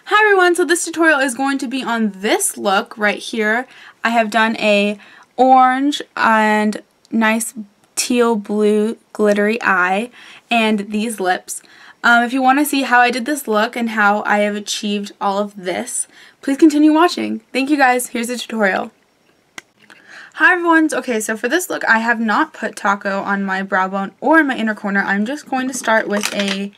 Hi everyone, so this tutorial is going to be on this look right here. I have done a orange and nice teal blue glittery eye and these lips. If you want to see how I did this look and how I have achieved all of this, please continue watching. Thank you guys, here's the tutorial. Hi everyone, okay, so for this look I have not put taco on my brow bone or in my inner corner. I'm just going to start with a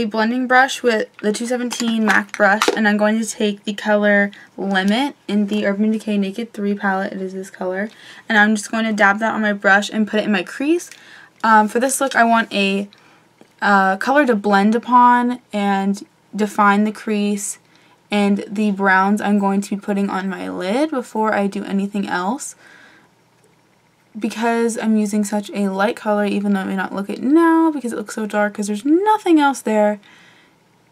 blending brush with the 217 MAC brush, and I'm going to take the color Limit in the Urban Decay Naked 3 palette. It is this color. And I'm just going to dab that on my brush and put it in my crease. For this look I want a color to blend upon and define the crease, and the browns I'm going to be putting on my lid before I do anything else. Because I'm using such a light color, even though it may not look it now because it looks so dark because there's nothing else there,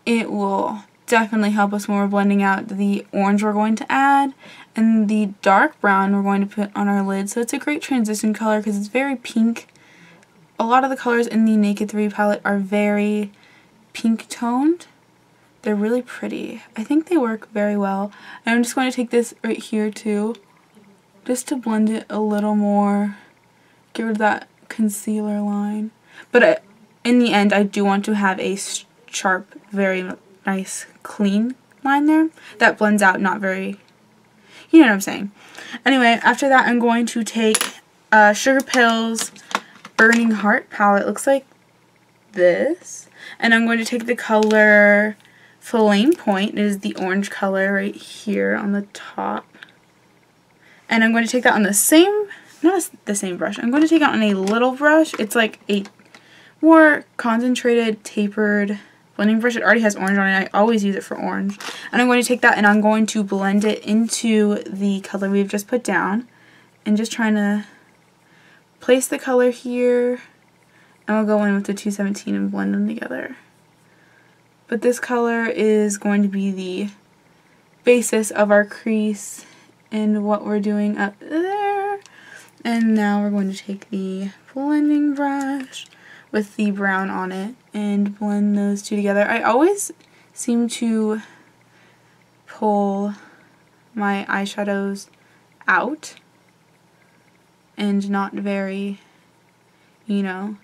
it will definitely help us when we're blending out the orange we're going to add and the dark brown we're going to put on our lid. So it's a great transition color because it's very pink. A lot of the colors in the Naked 3 palette are very pink toned. They're really pretty. I think they work very well. And I'm just going to take this right here too, just to blend it a little more, get rid of that concealer line. But in the end, I do want to have a sharp, very nice, clean line there that blends out, not very, you know what I'm saying. Anyway, after that, I'm going to take Sugar Pills Burning Heart palette. It looks like this. And I'm going to take the color Flame Point. It is the orange color right here on the top. And I'm going to take that on the same, not the same brush, I'm going to take it on a little brush. It's like a more concentrated, tapered blending brush. It already has orange on it. I always use it for orange. And I'm going to take that and I'm going to blend it into the color we've just put down. And just trying to place the color here. And we'll go in with the 217 and blend them together. But this color is going to be the basis of our crease and what we're doing up there. And now we're going to take the blending brush with the brown on it and blend those two together. I always seem to pull my eyeshadows out and not very, you know,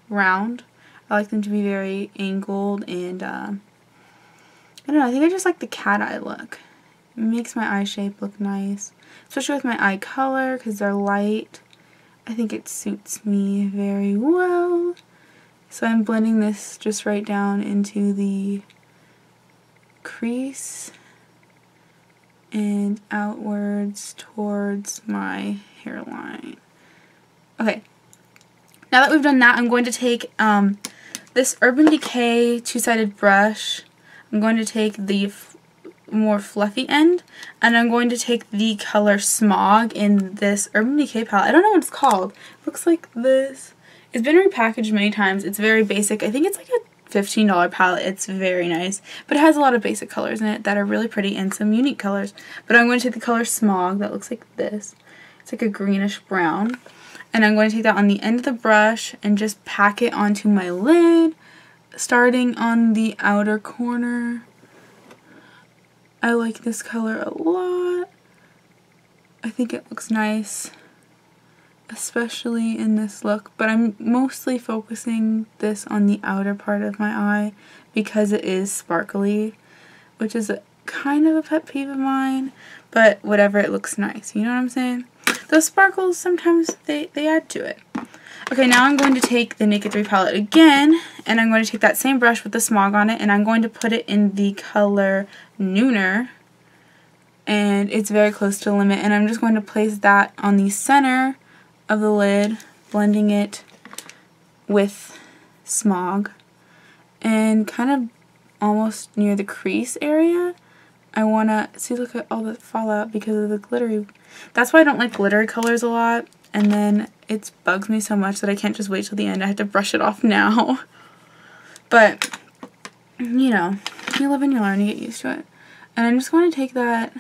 round. I like them to be very angled and I don't know, I think I just like the cat eye look. It makes my eye shape look nice, especially with my eye color because they're light. I think it suits me very well. So I'm blending this just right down into the crease and outwards towards my hairline. Okay, now that we've done that, I'm going to take this Urban Decay two-sided brush. I'm going to take the more fluffy end, and I'm going to take the color Smog in this Urban Decay palette. I don't know what it's called. It looks like this. It's been repackaged many times. It's very basic. I think it's like a $15 palette. It's very nice, but it has a lot of basic colors in it that are really pretty and some unique colors. But I'm going to take the color Smog that looks like this. It's like a greenish brown, and I'm going to take that on the end of the brush and just pack it onto my lid, starting on the outer corner. I like this color a lot. I think it looks nice, especially in this look, but I'm mostly focusing this on the outer part of my eye because it is sparkly, which is kind of a pet peeve of mine, but whatever, it looks nice, you know what I'm saying? Those sparkles, sometimes they add to it. Okay, now I'm going to take the Naked 3 palette again, and I'm going to take that same brush with the Smog on it, and I'm going to put it in the color Nooner, and it's very close to Limit, and I'm just going to place that on the center of the lid, blending it with Smog, and kind of almost near the crease area. I want to, see, look at all the fallout because of the glittery. That's why I don't like glittery colors a lot. And then it bugs me so much that I can't just wait till the end. I have to brush it off now. But, you know, you live and you learn, you get used to it. And I'm just going to take that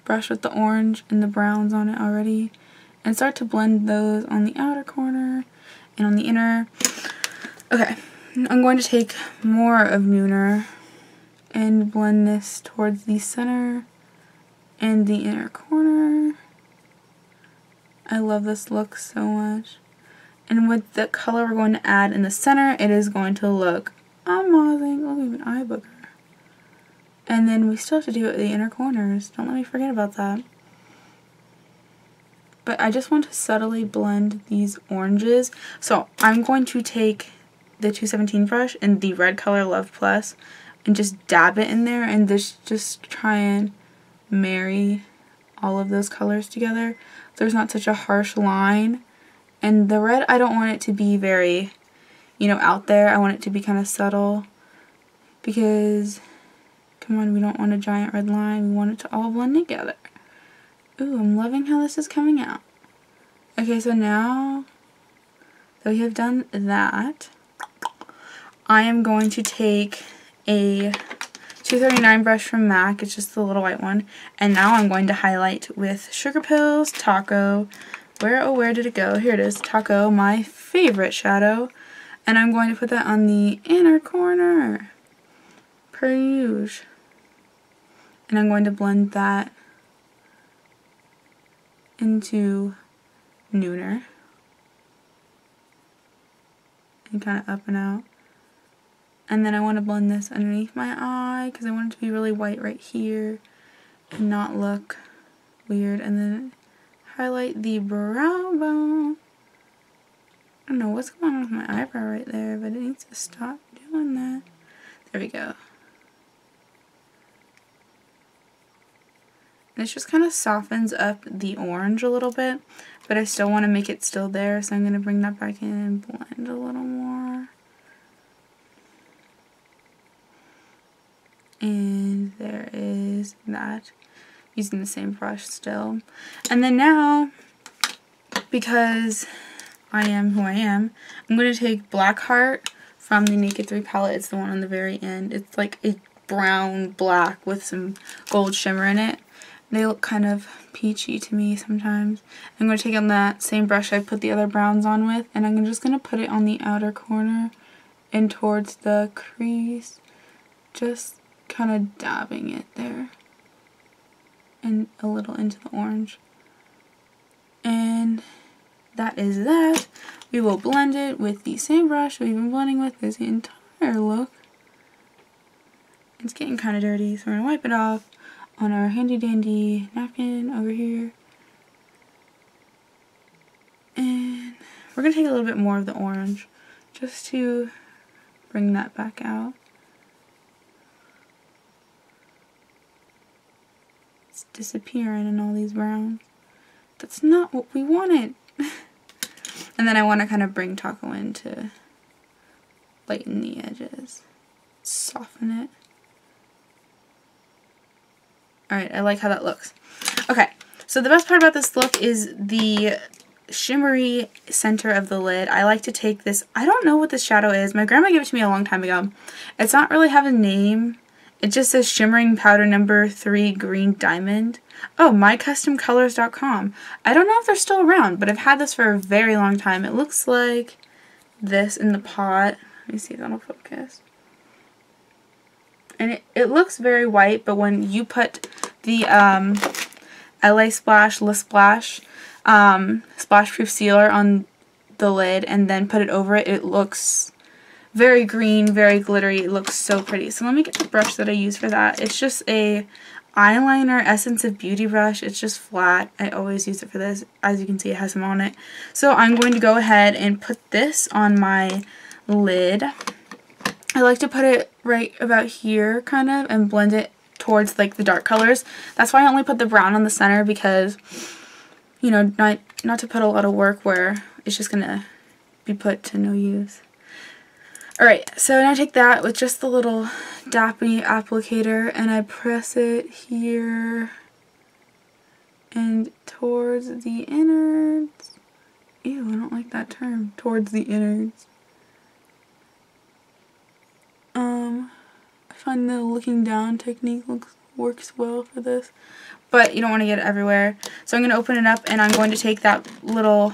brush with the orange and the browns on it already and start to blend those on the outer corner and on the inner. Okay, I'm going to take more of Nooner and blend this towards the center and the inner corner. I love this look so much. And with the color we're going to add in the center, it is going to look amazing. Look, even eye booger. And then we still have to do it with the inner corners. Don't let me forget about that. But I just want to subtly blend these oranges. So I'm going to take the 217 brush and the red color Love Plus and just dab it in there and just try and marry all of those colors together. So there's not such a harsh line. And the red, I don't want it to be very, you know, out there. I want it to be kind of subtle because, come on, we don't want a giant red line. We want it to all blend together. Ooh, I'm loving how this is coming out. Okay, so now that we have done that, I am going to take a 239 brush from MAC. It's just the little white one. And now I'm going to highlight with Sugar Pills Taco. Where did it go? Here it is, Taco, my favorite shadow. And I'm going to put that on the inner corner, per usual. And I'm going to blend that into Nooner. And kind of up and out. And then I want to blend this underneath my eye because I want it to be really white right here and not look weird. And then highlight the brow bone. I don't know what's going on with my eyebrow right there, but it needs to stop doing that. There we go. And it just kind of softens up the orange a little bit, but I still want to make it still there, so I'm going to bring that back in and blend a little more. And there is that. Using the same brush still. And then now, because I am who I am, I'm going to take Blackheart from the Naked 3 palette. It's the one on the very end. It's like a brown black with some gold shimmer in it. They look kind of peachy to me sometimes. I'm going to take on that same brush I put the other browns on with, and I'm just going to put it on the outer corner and towards the crease. Just kind of dabbing it there. And a little into the orange. And that is that. We will blend it with the same brush we've been blending with this entire look. It's getting kind of dirty, so we're going to wipe it off on our handy dandy napkin over here. And we're going to take a little bit more of the orange just to bring that back out. Disappearing in all these browns. That's not what we wanted. And then I want to kind of bring Taco in to lighten the edges, soften it. Alright, I like how that looks. Okay, so the best part about this look is the shimmery center of the lid. I like to take this, I don't know what this shadow is. My grandma gave it to me a long time ago. It's not really have a name. It just says Shimmering Powder Number 3 Green Diamond. Oh, mycustomcolors.com. I don't know if they're still around, but I've had this for a very long time. It looks like this in the pot. Let me see if that'll focus. And it looks very white, but when you put the LA Splash, La Splash, splashproof sealer on the lid and then put it over it, it looks very green, very glittery. It looks so pretty. So let me get the brush that I use for that. It's just a eyeliner Essence of Beauty brush. It's just flat. I always use it for this. As you can see, it has some on it. So I'm going to go ahead and put this on my lid. I like to put it right about here, kind of, and blend it towards like the dark colors. That's why I only put the brown on the center because, you know, not to put a lot of work where it's just gonna be put to no use. Alright, so now I take that with just the little dappy applicator and I press it here and towards the innards. Ew, I don't like that term. Towards the innards. I find the looking down technique works well for this, but you don't want to get it everywhere. So I'm going to open it up and I'm going to take that little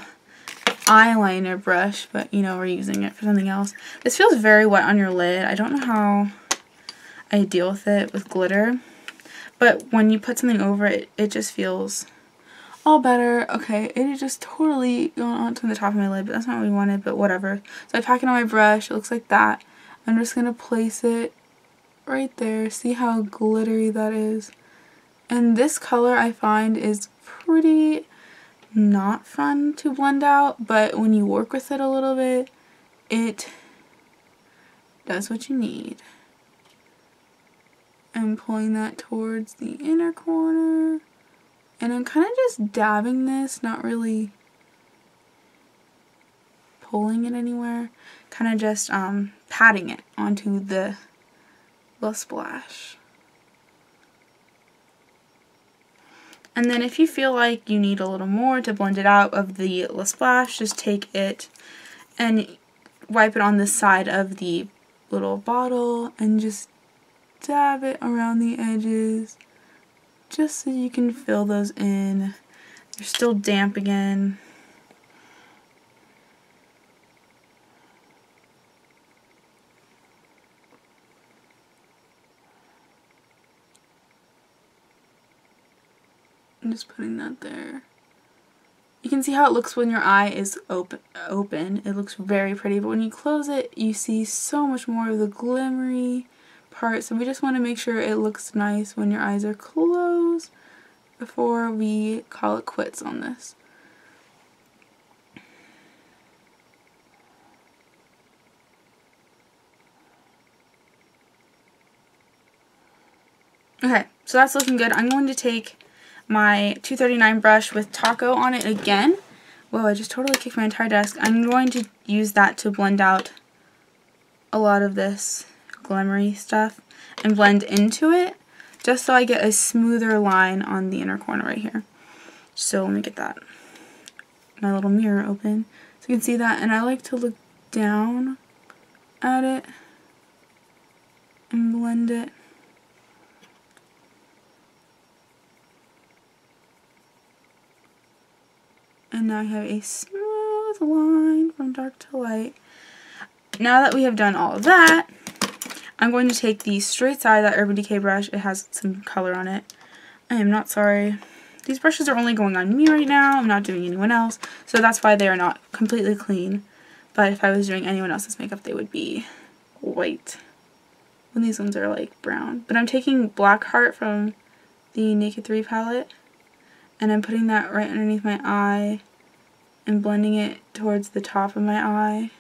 eyeliner brush, but you know, we're using it for something else. This feels very wet on your lid. I don't know how. I deal with it with glitter. But when you put something over it, it just feels all better. Okay, it is just totally going onto the top of my lid, but that's not what we wanted, but whatever. So I pack it on my brush. It looks like that. I'm just going to place it right there. See how glittery that is? And this color I find is pretty not fun to blend out, but when you work with it a little bit, it does what you need. I'm pulling that towards the inner corner, and I'm kind of just dabbing this, not really pulling it anywhere, kind of just patting it onto the splash. And then if you feel like you need a little more to blend it out of the splash, just take it and wipe it on the side of the little bottle and just dab it around the edges just so you can fill those in. They're still damp again. I'm just putting that there. You can see how it looks when your eye is open. It looks very pretty, but when you close it, you see so much more of the glimmery part. So we just want to make sure it looks nice when your eyes are closed before we call it quits on this. Okay, so that's looking good. I'm going to take my 239 brush with taco on it again. Whoa, I just totally kicked my entire desk. I'm going to use that to blend out a lot of this glimmery stuff and blend into it just so I get a smoother line on the inner corner right here. So let me get that, my little mirror open so you can see that, and I like to look down at it and blend it. And now I have a smooth line from dark to light. Now that we have done all of that, I'm going to take the straight side of that Urban Decay brush. It has some color on it. I am not sorry. These brushes are only going on me right now. I'm not doing anyone else. So that's why they are not completely clean. But if I was doing anyone else's makeup, they would be white. And these ones are like brown. But I'm taking Black Heart from the Naked 3 palette. And I'm putting that right underneath my eye and blending it towards the top of my eye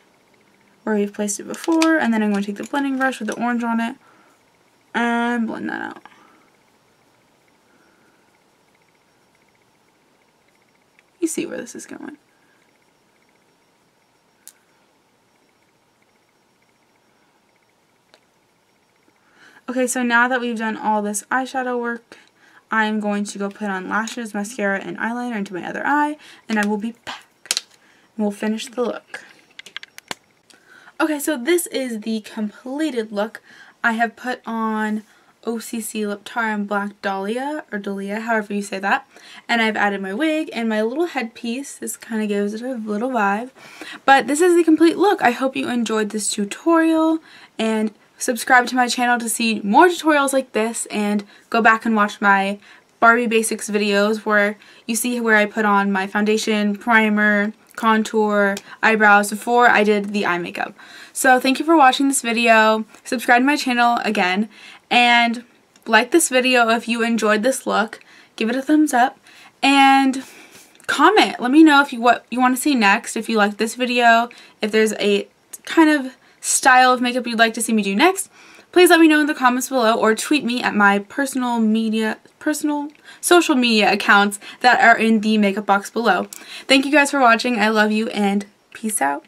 where we've placed it before. And then I'm going to take the blending brush with the orange on it and blend that out. You see where this is going. Okay, so now that we've done all this eyeshadow work, I'm going to go put on lashes, mascara, and eyeliner into my other eye, and I will be back. And we'll finish the look. Okay, so this is the completed look. I have put on OCC Lip Tar and Black Dahlia, or Dahlia, however you say that. And I've added my wig and my little headpiece. This kind of gives it a little vibe. But this is the complete look. I hope you enjoyed this tutorial, and subscribe to my channel to see more tutorials like this, and go back and watch my Barbie Basics videos where you see where I put on my foundation, primer, contour, eyebrows before I did the eye makeup. So thank you for watching this video. Subscribe to my channel again, and like this video if you enjoyed this look. Give it a thumbs up and comment. Let me know if what you want to see next, if you like this video, if there's a kind of style of makeup you'd like to see me do next. Please let me know in the comments below, or tweet me at my personal social media accounts that are in the makeup box below. Thank you guys for watching. I love you, and peace out.